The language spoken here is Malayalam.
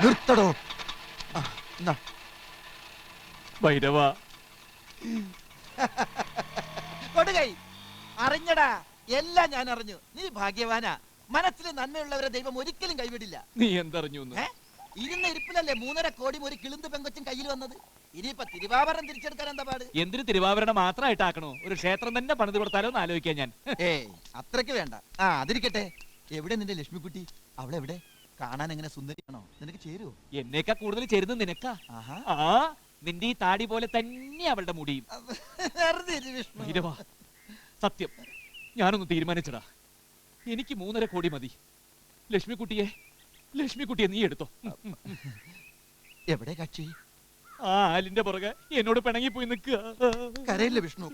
നിർത്തടോ. ഭൈരവ കൊടുകൈ അറിഞ്ഞടാ, എല്ലാം ഞാൻ അറിഞ്ഞു. നീ ഭാഗ്യവാനാ. മനസ്സിൽ നന്മയുള്ളവരെ ദൈവം ഒരിക്കലും കൈവിടില്ല. നീ എന്തറിഞ്ഞു? ഇരുന്ന ഇരിപ്പിലല്ലേ 3.5 കോടി ഒരു കിളുന്ത് പെങ്കൊച്ചും കയ്യിൽ വന്നത്. ഇനിയിപ്പൊ തിരുവാഭരണം തിരിച്ചെടുക്കാൻ എന്താ പാട്? എന്തിനു തിരുവാഭരണം മാത്രമായിട്ടാക്കണോ? ഒരു ക്ഷേത്രം തന്നെ പണിത് കൊടുത്താലോ എന്ന് ആലോചിക്കാൻ ഞാൻ. ഏയ് അത്രയ്ക്ക് വേണ്ട. അതിരിക്കട്ടെ, എവിടെ നിന്റെ ലക്ഷ്മിക്കുട്ടി? അവളെവിടെ? കാണാൻ എങ്ങനെ സുന്ദരിയാണോ? നിനക്ക് ചേരുവോ? എന്നേക്കാ കൂടുതൽ ചേരുന്നത് നിനക്കാ. നിന്റെ ഈ താടി പോലെ തന്നെ അവളുടെ മുടിയും. ഭൈരവ, സത്യം ഞാനൊന്ന് തീരുമാനിച്ചടാ. എനിക്ക് 3.5 കോടി മതി. ലക്ഷ്മിക്കുട്ടിയെ നീ എടുത്തോ. എവിടെ കക്ഷി? ആലിന്റെ പുറകെ എന്നോട് പിണങ്ങിപ്പോയി നിൽക്കുക. കരയില്ല വിഷ്ണു.